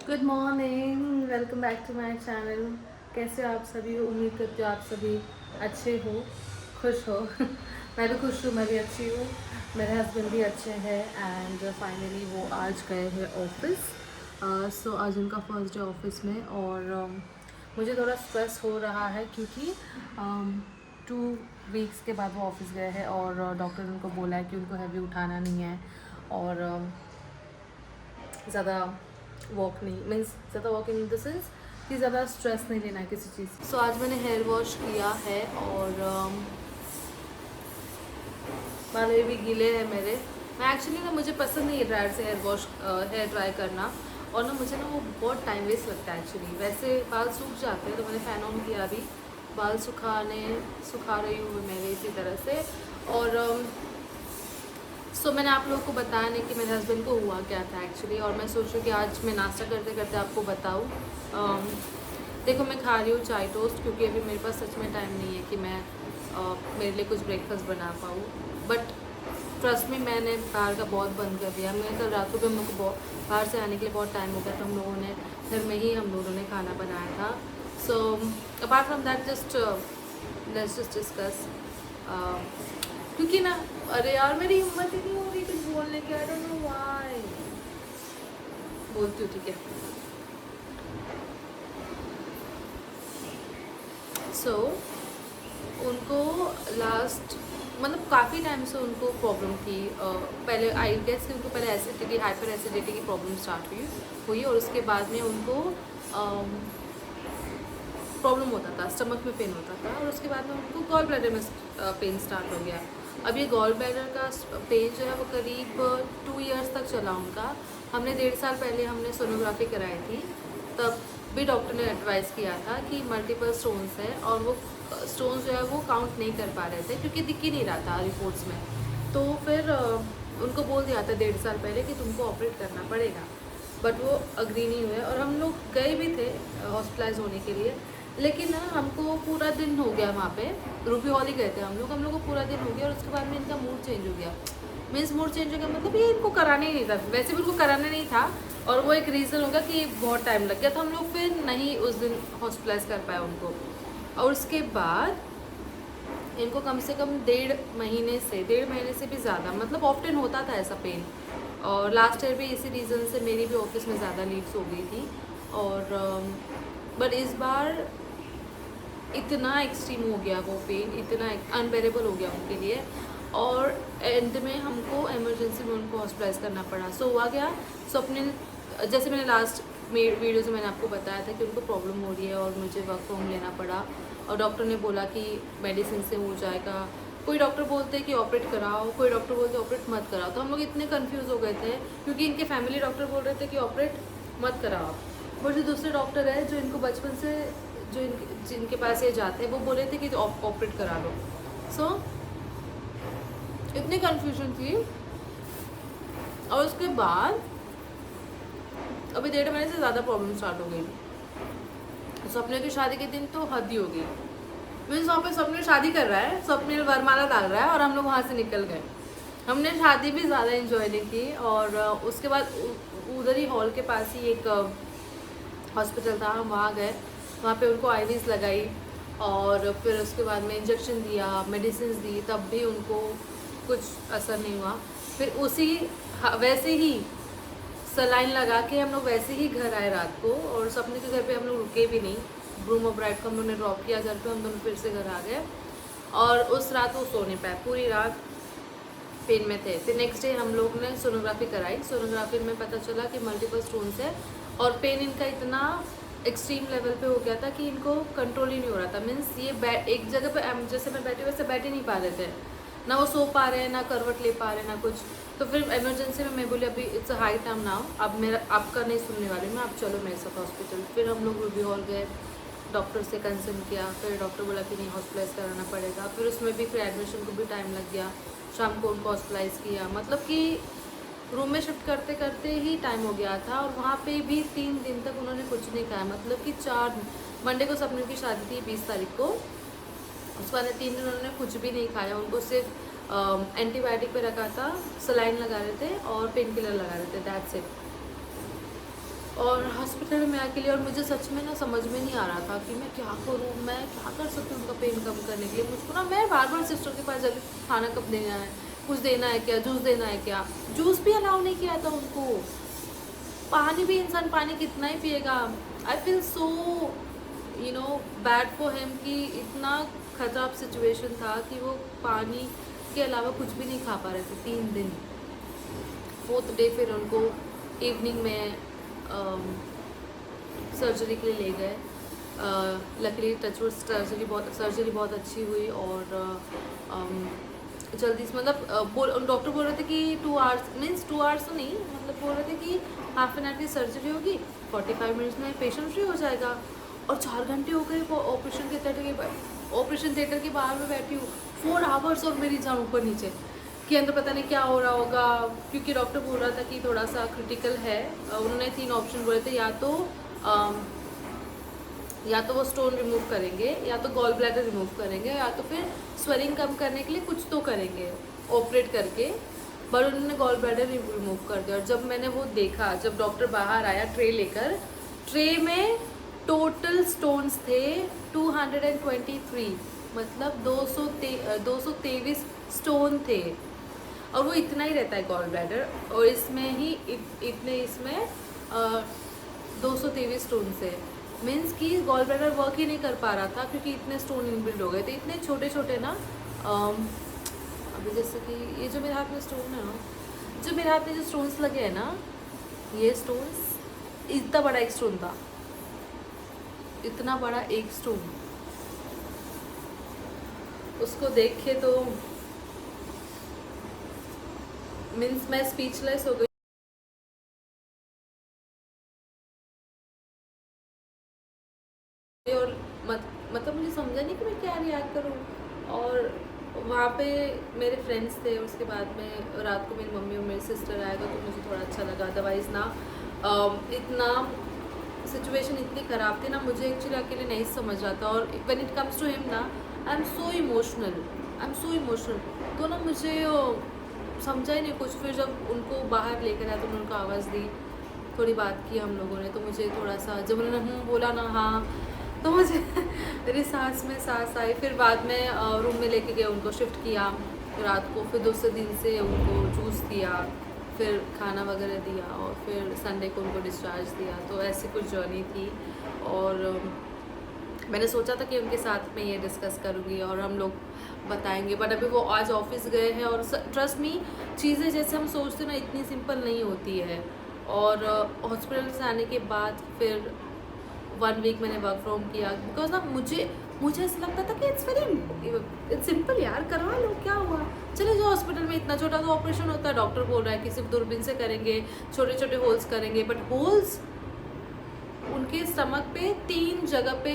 Good morning, welcome back to my channel. कैसे हो आप सभी? उम्मीद करती हूँ आप सभी अच्छे हो, खुश हो। मैं भी खुश हूँ, मैं भी अच्छी हूँ। मेरे हस्बैंड भी अच्छे हैं एंड फाइनली वो आज गए हैं ऑफिस। सो आज उनका फर्स्ट डे ऑफिस में और मुझे थोड़ा स्ट्रेस हो रहा है क्योंकि 2 वीक्स के बाद वो ऑफिस गए हैं और डॉक्टर ने उनको बोला है कि उनको हैवी उठाना नहीं है और ज़्यादा वॉक नहीं, मीन्स ज़्यादा वॉक इन द सेंस कि ज़्यादा स्ट्रेस नहीं लेना है किसी चीज़। सो आज मैंने हेयर वॉश किया है और बाल भी गीले हैं मेरे। मैं एक्चुअली ना, मुझे पसंद नहीं है ड्रायर से हेयर ड्राई करना और ना मुझे ना वो बहुत टाइम वेस्ट लगता है एक्चुअली। वैसे बाल सूख जाते हैं तो मैंने फ़ैन ऑन किया, अभी बाल सुखा रही हूँ मैं इसी तरह से। और सो मैंने आप लोगों को बताया नहीं कि मेरे हस्बैंड को हुआ क्या था एक्चुअली, और मैं सोच रही हूँ कि आज मैं नाश्ता करते करते आपको बताऊँ। देखो, मैं खा रही हूँ चाय टोस्ट क्योंकि अभी मेरे पास सच में टाइम नहीं है कि मैं मेरे लिए कुछ ब्रेकफास्ट बना पाऊँ। बट ट्रस्ट में मैंने बाहर का बहुत बंद कर दिया। मैं कल रात को भी हम लोग को बाहर से आने के लिए बहुत टाइम हो गया, तो हम लोगों ने घर में ही हम लोगों ने खाना बनाया था। So apart from that just let's just discuss. क्योंकि ना, अरे यार मेरी हिम्मत ही नहीं हो रही कुछ बोलने की। I don't know why. बोलती हूँ, ठीक है। सो उनको लास्ट मतलब काफ़ी टाइम से उनको प्रॉब्लम थी। पहले आई गेस कि उनको पहले एसिडिटी, हाइपर एसिडिटी की प्रॉब्लम स्टार्ट हुई और उसके बाद में उनको प्रॉब्लम होता था, स्टमक में पेन होता था और उसके बाद में उनको गॉल ब्लैडर में पेन स्टार्ट हो गया। अब ये गॉल ब्लैडर का पेन जो है वो करीब 2 इयर्स तक चला उनका। हमने 1.5 साल पहले हमने सोनोग्राफी कराई थी, तब भी डॉक्टर ने एडवाइस किया था कि मल्टीपल स्टोन्स है और वो स्टोन्स जो है वो काउंट नहीं कर पा रहे थे क्योंकि दिख ही नहीं रहा था रिपोर्ट्स में। तो फिर उनको बोल दिया था 1.5 साल पहले कि तुमको ऑपरेट करना पड़ेगा, बट वो अग्री नहीं हुए और हम लोग गए भी थे हॉस्पिटलाइज होने के लिए। लेकिन ना हमको पूरा दिन हो गया वहाँ पे, रूबी हॉल ही गए थे हम लोग को पूरा दिन हो गया और उसके बाद में इनका मूड चेंज हो गया। मीन्स मूड चेंज हो गया मतलब ये इनको कराना ही नहीं था, वैसे भी उनको कराना नहीं था और वो एक रीज़न होगा कि बहुत टाइम लग गया, तो हम लोग फिर नहीं उस दिन हॉस्पिटलाइज कर पाए उनको। और उसके बाद इनको कम से कम 1.5 महीने से भी ज़्यादा, मतलब ऑफ्टन होता था ऐसा पेन। और लास्ट ईयर भी इसी रीज़न से मेरी भी ऑफिस में ज़्यादा लीव्स हो गई थी और बट इस बार इतना एक्सट्रीम हो गया वो पेन, इतना अनबेरेबल हो गया उनके लिए और एंड में हमको इमरजेंसी में उनको हॉस्पिटलाइज करना पड़ा। सो हुआ क्या, सो अपने जैसे मैंने लास्ट वीडियो से मैंने आपको बताया था कि उनको प्रॉब्लम हो रही है और मुझे वर्क फ्रॉम लेना पड़ा और डॉक्टर ने बोला कि मेडिसिन से हो जाएगा। कोई डॉक्टर बोलते हैं कि ऑपरेट कराओ, कोई डॉक्टर बोलते हैं ऑपरेट मत कराओ। तो हम लोग इतने कंफ्यूज हो गए थे क्योंकि इनके फैमिली डॉक्टर बोल रहे थे कि ऑपरेट मत कराओ, और जो दूसरे डॉक्टर है जो इनको बचपन से जिनके पास ये जाते हैं वो बोले थे कि ऑपरेट करा लो। सो इतनी कन्फ्यूजन थी। और उसके बाद अभी 1.5 महीने से ज़्यादा प्रॉब्लम स्टार्ट हो गई। सपने की शादी के दिन तो हद ही हो गई। मीन्स वहाँ पे सपने शादी कर रहा है, सपने वरमाला डाल रहा है और हम लोग वहाँ से निकल गए। हमने शादी भी ज़्यादा इन्जॉय नहीं की और उसके बाद उधर ही हॉल के पास ही एक हॉस्पिटल था, हम वहाँ गए। वहाँ पे उनको आईवीज़ लगाई और फिर उसके बाद में इंजेक्शन दिया, मेडिसिन दी, तब भी उनको कुछ असर नहीं हुआ। फिर वैसे ही सलाइन लगा के हम लोग वैसे ही घर आए रात को और सपने के घर पे हम लोग रुके भी नहीं। ग्रूम और ब्राइड को हम लोग ने ड्रॉप किया घर पे, हम दोनों फिर से घर आ गए और उस रात वो सो नहीं पाए, पूरी रात पेन में थे। फिर नेक्स्ट डे हम लोग ने सोनोग्राफी कराई। सोनोग्राफी में पता चला कि मल्टीपल स्टोन्स है और पेन इनका इतना एक्सट्रीम लेवल पे हो गया था कि इनको कंट्रोल ही नहीं हो रहा था। मीन्स ये एक जगह पे जैसे मैं बैठे वैसे बैठ ही नहीं पा रहे थे, ना वो सो पा रहे हैं, ना करवट ले पा रहे हैं, ना कुछ। तो फिर इमरजेंसी में मैं बोली अभी it's a high time now, अब मेरा आपका नहीं सुनने वाली मैं, आप चलो मेरे साथ हॉस्पिटल। फिर हम लोग रूबी हॉल गए, डॉक्टर से कंसल्ट किया, फिर डॉक्टर बोला कि नहीं हॉस्पिटलाइज कराना पड़ेगा। फिर उसमें भी फिर एडमिशन को भी टाइम लग गया, शाम को उनको हॉस्पिटलाइज किया, मतलब कि रूम में शिफ्ट करते करते ही टाइम हो गया था। और वहाँ पे भी 3 दिन तक उन्होंने कुछ नहीं खाया, मतलब कि 4 मंडे को सपने की शादी थी 20 तारीख को, उसके बाद 3 दिन उन्होंने कुछ भी नहीं खाया। उनको सिर्फ एंटीबायोटिक पे रखा था, सलाइन लगा रहे थे और पेन किलर लगा रहे थे, दैट्स इट। और हॉस्पिटल में अकेले, और मुझे सच में ना समझ में नहीं आ रहा था कि मैं क्या करूँ, मैं क्या कर सकती हूँ उनका पेन कम करने के लिए। मुझको ना, मैं बार बार सिस्टर के पास जाती, खाना कब देना है, कुछ देना है क्या, जूस देना है क्या। जूस भी अलाउ नहीं किया था उनको। पानी भी, इंसान पानी कितना ही पिएगा। I feel so bad for him कि इतना ख़राब सिचुएशन था कि वो पानी के अलावा कुछ भी नहीं खा पा रहे थे 3 दिन। 4th डे फिर उनको इवनिंग में सर्जरी के लिए ले गए। लकीली टचवुड सर्जरी बहुत अच्छी हुई, और जल्दी से, मतलब डॉक्टर बोल रहे थे कि 2 आवर्स, मीन्स 2 आवर्स तो नहीं, मतलब बोल रहे थे कि हाफ एन आवर की सर्जरी होगी, 45 मिनट्स में पेशेंट फ्री हो जाएगा। और 4 घंटे हो गए वो ऑपरेशन थिएटर के बाहर में बैठी हूँ, 4 आवर्स, और मेरी जान ऊपर नीचे के अंदर पता नहीं क्या हो रहा होगा, क्योंकि डॉक्टर बोल रहा था कि थोड़ा सा क्रिटिकल है। उन्होंने 3 ऑप्शन बोले थे, या तो वो स्टोन रिमूव करेंगे, या तो गॉल ब्लैडर रिमूव करेंगे, या तो फिर स्वेलिंग कम करने के लिए कुछ तो करेंगे ऑपरेट करके। पर उन्होंने गॉल ब्लैडर रिमूव कर दिया। और जब मैंने वो देखा, जब डॉक्टर बाहर आया ट्रे लेकर, ट्रे में टोटल स्टोन्स थे 223, मतलब 223 स्टोन थे। और वो इतना ही रहता है गॉल ब्लैडर, और इसमें ही इसमें 223 स्टोन से मीन्स कि गॉल ब्लैडर वर्क ही नहीं कर पा रहा था, क्योंकि इतने स्टोन इनबिल्ड हो गए थे, इतने छोटे छोटे ना। अभी जैसे कि ये जो मेरे हाथ में स्टोन है ना, जो मेरे हाथ में जो स्टोन्स लगे हैं ना, ये स्टोन्स, इतना बड़ा एक स्टोन था, इतना बड़ा एक स्टोन। उसको देख के तो मीन्स मैं स्पीचलेस हो गई। और मतलब मुझे समझा नहीं कि मैं क्या रिएक्ट करूँ। और वहाँ पे मेरे फ्रेंड्स थे, उसके बाद में रात को मेरी मम्मी और मेरी सिस्टर आएगा, तो मुझे थोड़ा अच्छा लगा। अदरवाइज़ ना इतना सिचुएशन इतनी ख़राब थी ना, मुझे एक्चुअली अकेले नहीं समझ रहा था। और when it comes to him ना, आई एम सो इमोशनल। तो ना मुझे समझा ही नहीं कुछ। फिर जब उनको बाहर लेकर आया तो मैंने उनको आवाज़ दी, थोड़ी बात की हम लोगों ने, तो मुझे थोड़ा सा, जब उन्होंने बोला ना हाँ, तो मुझे मेरी सांस में सांस आई। फिर बाद में रूम में लेके गए, उनको शिफ्ट किया रात को, फिर दूसरे दिन से उनको जूस दिया, फिर खाना वगैरह दिया, और फिर संडे को उनको डिस्चार्ज दिया। तो ऐसी कुछ जर्नी थी। और मैंने सोचा था कि उनके साथ में ये डिस्कस करूँगी और हम लोग बताएंगे, बट अभी वो आज ऑफिस गए हैं। और ट्रस्ट मी, चीज़ें जैसे हम सोचते हैं ना, इतनी सिंपल नहीं होती है। और हॉस्पिटल से आने के बाद फिर 1 वीक मैंने वर्क फ्रॉम किया, बिकॉज ना मुझे ऐसा लगता था कि इट्स सिंपल यार, करवा लो, क्या हुआ, चले जो हॉस्पिटल में इतना छोटा तो ऑपरेशन होता है, डॉक्टर बोल रहा है कि सिर्फ दूरबीन से करेंगे, छोटे छोटे होल्स करेंगे। बट होल्स उनके स्टमक पे 3 जगह पे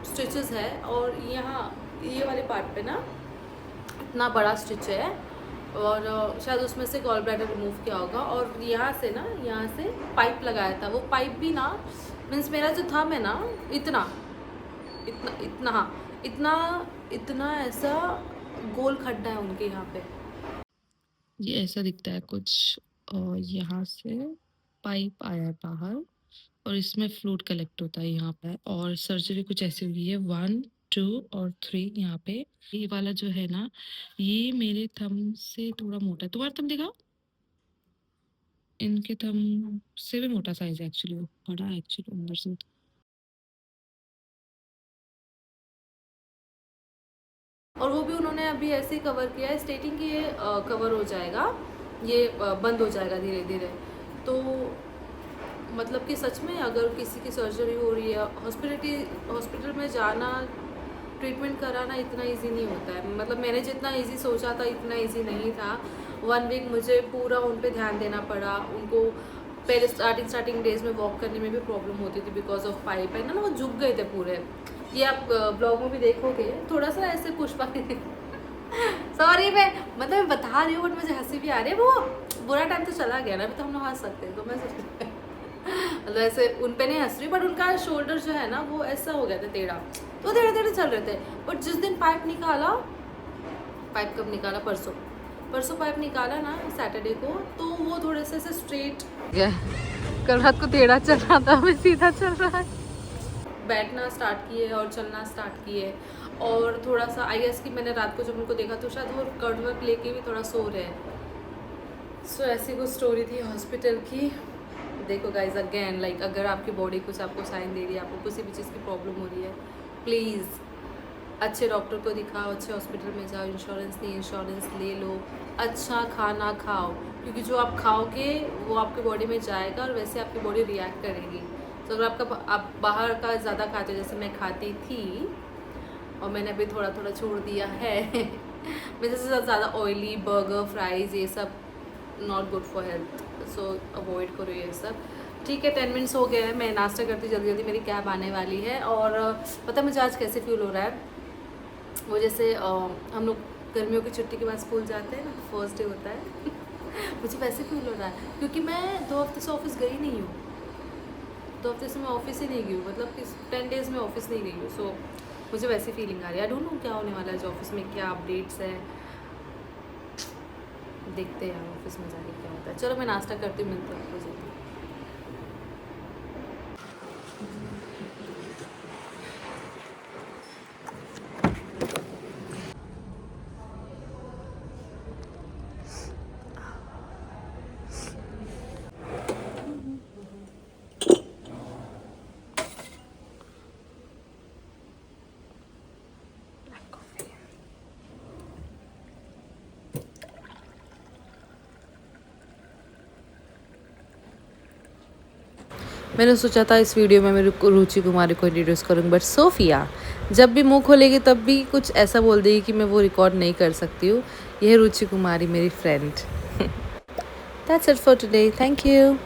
स्टिचेस है, और यहाँ ये वाले पार्ट पे ना इतना बड़ा स्टिच है, और शायद उसमें से गॉल ब्लैडर रिमूव किया होगा। और यहाँ से पाइप लगाया था। वो पाइप भी ना, मीन्स मेरा जो थंब है ना, इतना इतना ऐसा गोल खड्डा है उनके यहाँ पे। ये ऐसा दिखता है कुछ, और यहाँ से पाइप आया बाहर, और इसमें फ्लूइड कलेक्ट होता है यहाँ पे। और सर्जरी कुछ ऐसी हुई है, 1, 2 और 3 यहाँ पे। ये वाला जो है ना, ये मेरे थंब से थोड़ा मोटा है। तुम्हारा थंब दिखाओ, इनके थंब से भी मोटा साइज है एक्चुअली, बड़ा है एक्चुअली अंदर से। और वो भी उन्होंने अभी ऐसे ही कवर किया है, स्टेटिंग कि ये कवर हो जाएगा, ये बंद हो जाएगा धीरे धीरे। तो मतलब कि सच में अगर किसी की सर्जरी हो रही है, हॉस्पिटल में जाना, ट्रीटमेंट कराना इतना इजी नहीं होता है। मतलब मैंने जितना इजी सोचा था इतना इजी नहीं था। 1 वीक मुझे पूरा उन पे ध्यान देना पड़ा। उनको पहले स्टार्टिंग डेज में वॉक करने में भी प्रॉब्लम होती थी बिकॉज ऑफ पाइप है ना, वो झुक गए थे पूरे। ये आप ब्लॉग में भी देखोगे, थोड़ा सा ऐसे पुष्पा सॉरी, मैं बता रही हूँ, बट मुझे हंसी भी आ रही है। वो बुरा टाइम तो चला गया ना, अभी तो हम लोग हंस सकते हैं। तो मैं मतलब ऐसे उन पे नहीं हंस रही, बट उनका शोल्डर जो है ना, वो ऐसा हो गया था टेढ़ा, तो टेढ़े चल रहे थे। बट जिस दिन पाइप कब निकाला, परसों, परसों पाइप निकाला ना सैटरडे को, तो वो थोड़े से ऐसे स्ट्रेट। कल रात को टेढ़ा चल रहा था, हमें सीधा चल रहा है। बैठना स्टार्ट किए और चलना स्टार्ट किए, और थोड़ा सा आई गेस कि मैंने रात को जब उनको देखा तो शायद वो कर्ड वर्क लेके भी थोड़ा सो रहे हैं। सो ऐसी कुछ स्टोरी थी हॉस्पिटल की। देखो गाइज अगेन लाइक अगर आपकी बॉडी कुछ आपको साइन दे रही है, आपको किसी भी चीज़ की प्रॉब्लम हो रही है, प्लीज़ अच्छे डॉक्टर को दिखाओ, अच्छे हॉस्पिटल में जाओ, इंश्योरेंस नहीं इंश्योरेंस ले लो, अच्छा खाना खाओ, क्योंकि जो आप खाओगे वो आपकी बॉडी में जाएगा और वैसे आपकी बॉडी रिएक्ट करेगी। तो अगर आप बाहर का ज़्यादा खाते हो, जैसे मैं खाती थी और मैंने अभी थोड़ा थोड़ा छोड़ दिया है मैं जैसे ज़्यादा ऑयली बर्गर फ्राइज़ ये सब not good for health, so avoid करो ये सब। ठीक है 10 मिनट्स हो गए हैं, मैं नाश्ता करती जल्दी जल्दी, मेरी कैब आने वाली है। और पता मुझे आज कैसे फील हो रहा है, वो जैसे हम लोग गर्मियों की छुट्टी के बाद स्कूल जाते हैं ना, फर्स्ट डे होता है मुझे वैसे फील हो रहा है, क्योंकि मैं 2 हफ्ते से ऑफिस गई नहीं हूँ, 2 हफ्ते से मैं ऑफिस ही नहीं गई हूँ, मतलब कि 10 डेज़ में ऑफिस नहीं गई हूँ। सो मुझे वैसी फीलिंग आ रही है। आई डोंट नो क्या होने वाला है, जो ऑफिस में क्या अपडेट्स है, देखते हैं ऑफिस में जाके क्या होता है। चलो मैं नाश्ता करती हूँ, मिलती हूँ आपको जल्दी। मैंने सोचा था इस वीडियो में मेरे को रुचि कुमारी को इंट्रोड्यूस करूँगी, बट सोफिया जब भी मुंह खोलेगी तब भी कुछ ऐसा बोल देगी कि मैं वो रिकॉर्ड नहीं कर सकती हूँ। यह रुचि कुमारी मेरी friend. That's it for today, thank you.